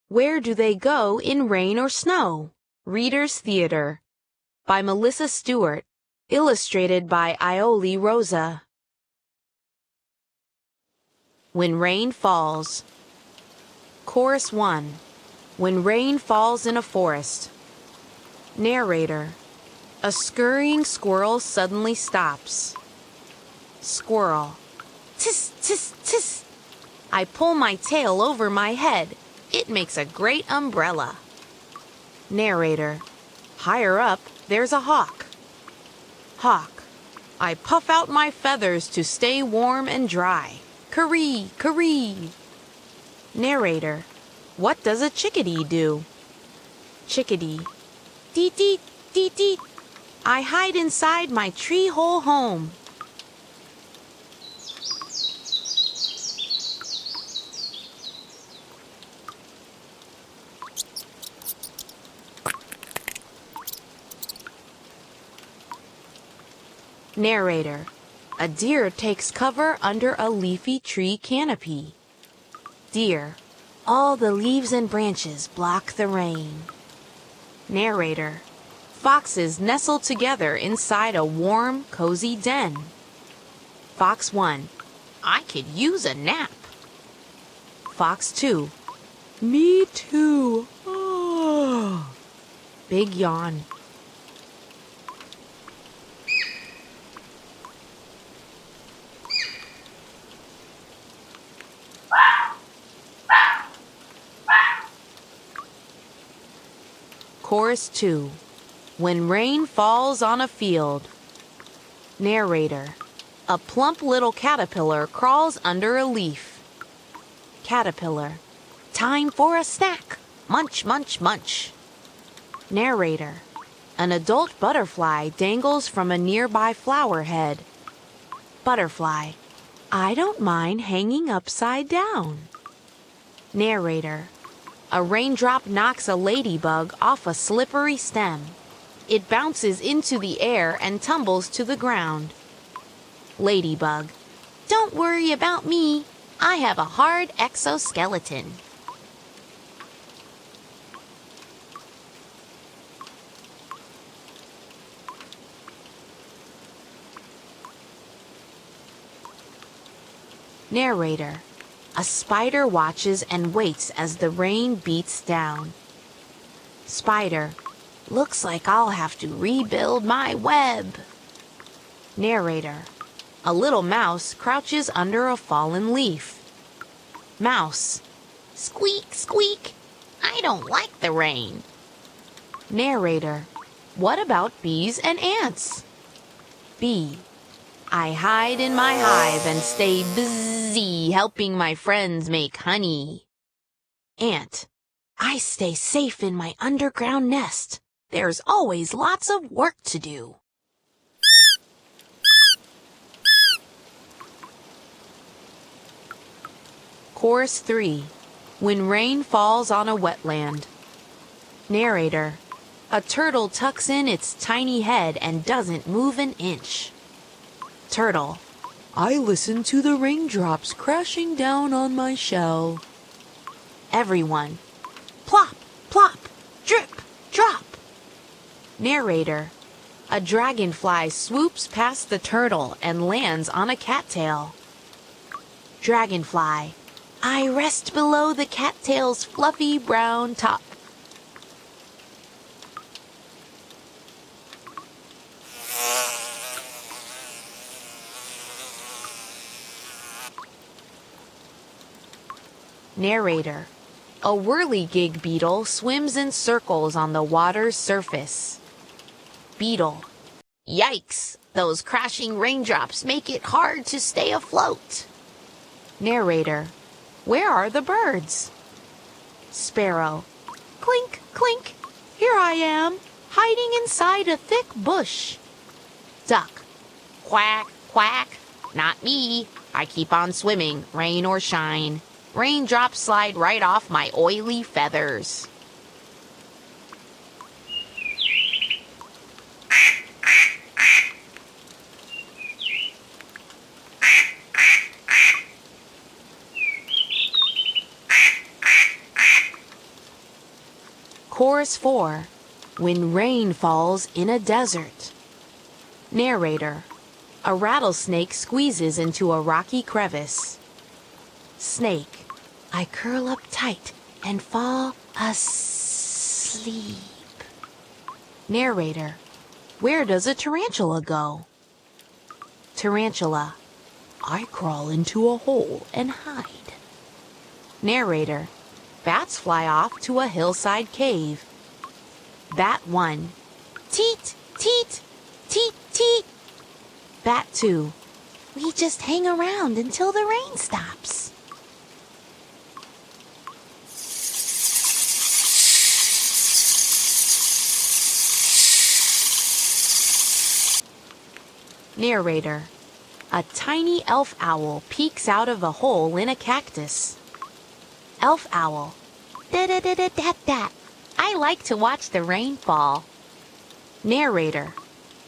Where do they go in rain or snow? Reader's Theater by Melissa Stewart, illustrated by Ioli Rosa. When Rain Falls. Chorus 1. When rain falls in a forest. Narrator. A scurrying squirrel suddenly stops. Squirrel. Tis, tis, tis. I pull my tail over my head. It makes a great umbrella. Narrator. Higher up, there's a hawk. Hawk. I puff out my feathers to stay warm and dry. Caree, caree. Narrator. What does a chickadee do? Chickadee. Deet, deet, deet, deet. I hide inside my tree hole home. Narrator. A deer takes cover under a leafy tree canopy. Deer. All the leaves and branches block the rain. Narrator. Foxes nestle together inside a warm, cozy den. Fox 1. I could use a nap. Fox 2. Me too. Oh. Big yawn. Chorus 2. When rain falls on a field. Narrator. A plump little caterpillar crawls under a leaf. Caterpillar. Time for a snack. Munch, munch, munch. Narrator. An adult butterfly dangles from a nearby flower head. Butterfly. I don't mind hanging upside down. Narrator. A raindrop knocks a ladybug off a slippery stem. It bounces into the air and tumbles to the ground. Ladybug. Don't worry about me. I have a hard exoskeleton. Narrator. A spider watches and waits as the rain beats down. Spider. Looks like I'll have to rebuild my web. Narrator. A little mouse crouches under a fallen leaf. Mouse. Squeak, squeak. I don't like the rain. Narrator. What about bees and ants? Bee. I hide in my hive and stay busy helping my friends make honey. Ant. I stay safe in my underground nest. There's always lots of work to do. Chorus 3. When rain falls on a wetland. Narrator. A turtle tucks in its tiny head and doesn't move an inch. Turtle. I listen to the raindrops crashing down on my shell. Everyone. Plop, plop, drip, drop. Narrator. A dragonfly swoops past the turtle and lands on a cattail. Dragonfly. I rest below the cattail's fluffy brown top. Narrator. A whirligig beetle swims in circles on the water's surface. Beetle. Yikes! Those crashing raindrops make it hard to stay afloat. Narrator. Where are the birds? Sparrow. Clink, clink. Here I am, hiding inside a thick bush. Duck. Quack, quack. Not me. I keep on swimming, rain or shine. Raindrops slide right off my oily feathers. Chorus 4. When rain falls in a desert. Narrator. A rattlesnake squeezes into a rocky crevice. Snake. I curl up tight and fall asleep. Narrator. Where does a tarantula go? Tarantula. I crawl into a hole and hide. Narrator. Bats fly off to a hillside cave. Bat 1. Teet, teet, teet, teet. Bat 2. We just hang around until the rain stops. Narrator. A tiny elf owl peeks out of a hole in a cactus. Elf owl. Da-da-da-da-dat-dat. I like to watch the rain fall. Narrator.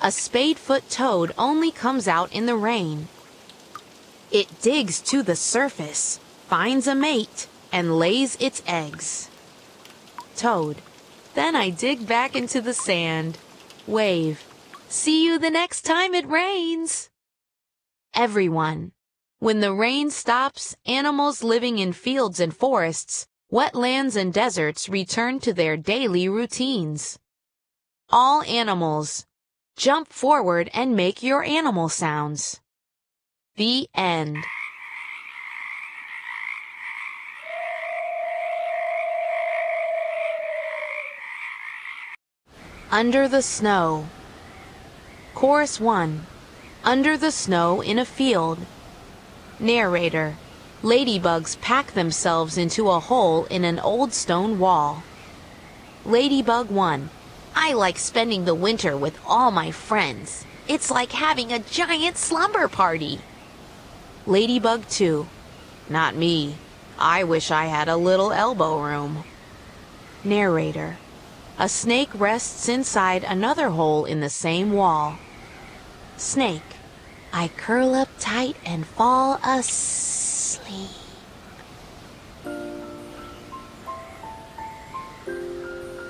A spadefoot toad only comes out in the rain. It digs to the surface, finds a mate, and lays its eggs. Toad. Then I dig back into the sand. Wave. See you the next time it rains. Everyone. When the rain stops, animals living in fields and forests, wetlands and deserts return to their daily routines. All animals. Jump forward and make your animal sounds. The end. Under the snow. Chorus 1. Under the snow in a field. Narrator. Ladybugs pack themselves into a hole in an old stone wall. Ladybug 1. I like spending the winter with all my friends. It's like having a giant slumber party. Ladybug 2. Not me. I wish I had a little elbow room. Narrator. A snake rests inside another hole in the same wall. Snake. I curl up tight and fall asleep.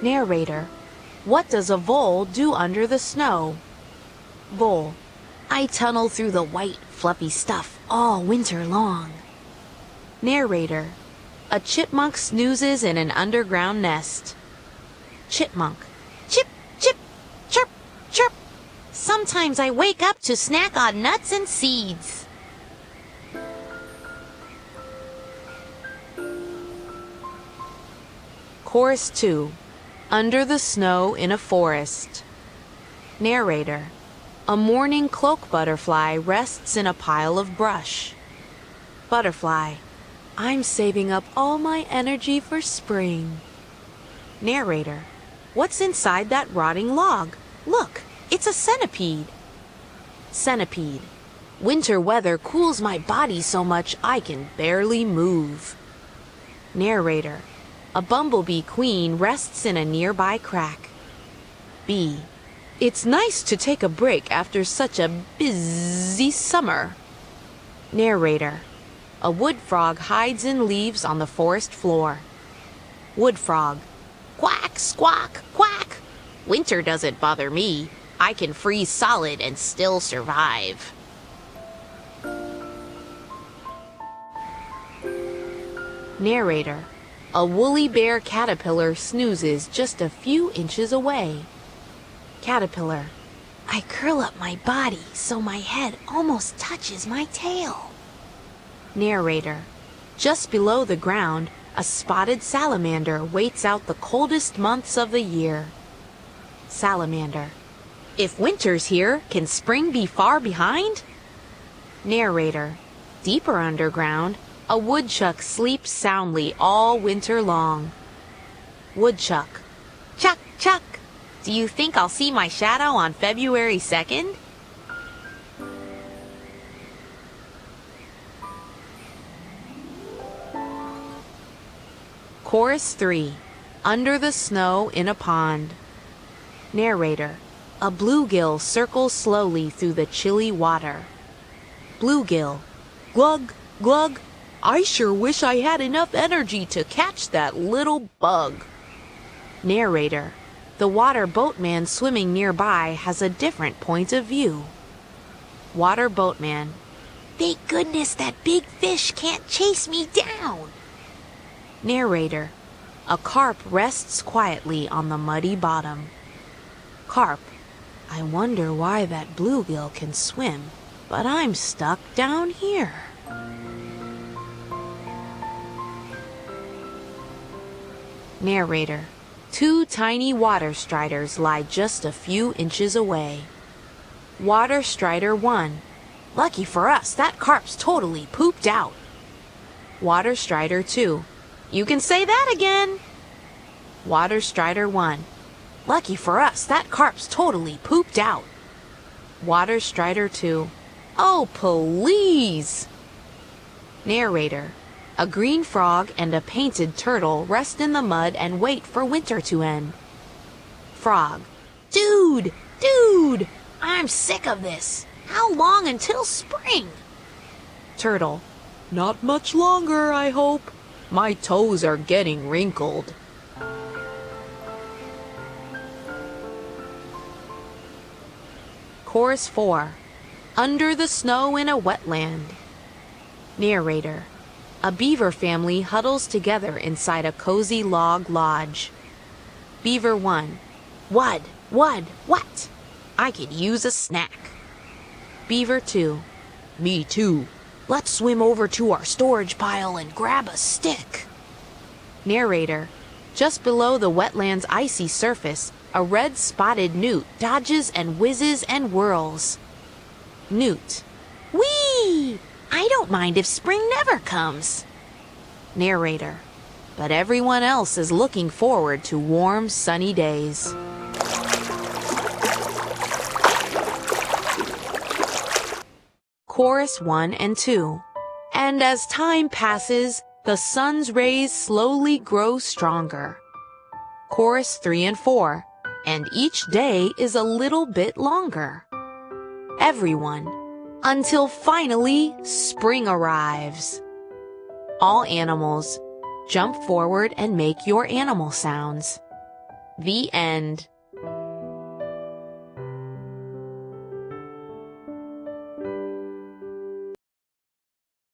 Narrator. What does a vole do under the snow? Vole. I tunnel through the white, fluffy stuff all winter long. Narrator. A chipmunk snoozes in an underground nest. Chipmunk. Chip, chip, chirp, chirp. Sometimes I wake up to snack on nuts and seeds. Chorus 2. Under the snow in a forest. Narrator. A morning cloak butterfly rests in a pile of brush. Butterfly. I'm saving up all my energy for spring. Narrator. What's inside that rotting log? Look, it's a centipede. Centipede. Winter weather cools my body so much I can barely move. Narrator. A bumblebee queen rests in a nearby crack. Bee. It's nice to take a break after such a busy summer. Narrator. A wood frog hides in leaves on the forest floor. Wood frog. Quack, squawk, quack. Winter doesn't bother me. I can freeze solid and still survive. Narrator. A woolly bear caterpillar snoozes just a few inches away. Caterpillar. I curl up my body so my head almost touches my tail. Narrator. Just below the ground, a spotted salamander waits out the coldest months of the year. Salamander. If winter's here, can spring be far behind? Narrator. Deeper underground, a woodchuck sleeps soundly all winter long. Woodchuck. Chuck, chuck. Do you think I'll see my shadow on February 2nd? Chorus 3. Under the snow in a pond. Narrator. A bluegill circles slowly through the chilly water. Bluegill. Glug, glug. I sure wish I had enough energy to catch that little bug. Narrator: the water boatman swimming nearby has a different point of view. Water boatman: thank goodness that big fish can't chase me down. Narrator: a carp rests quietly on the muddy bottom. Carp: I wonder why that bluegill can swim, but I'm stuck down here. Narrator: two tiny water striders lie just a few inches away. Water strider 1: lucky for us, that carp's totally pooped out. Water strider 2: you can say that again. Water strider 1: lucky for us, that carp's totally pooped out. Water strider 2: oh, please. Narrator: a green frog and a painted turtle rest in the mud and wait for winter to end. Frog: dude, I'm sick of this. How long until spring? Turtle: not much longer, I hope. My toes are getting wrinkled. Chorus 4: under the snow in a wetland. Narrator: a beaver family huddles together inside a cozy log lodge. Beaver 1: what? I could use a snack. Beaver 2: me too. Let's swim over to our storage pile and grab a stick. Narrator: just below the wetland's icy surface, a red-spotted newt dodges and whizzes and whirls. Newt: whee! I don't mind if spring never comes. Narrator: but everyone else is looking forward to warm, sunny days. Chorus 1 and 2: and as time passes, the sun's rays slowly grow stronger. Chorus 3 and 4: and each day is a little bit longer. Everyone: until finally spring arrives. All animals, jump forward and make your animal sounds. The end.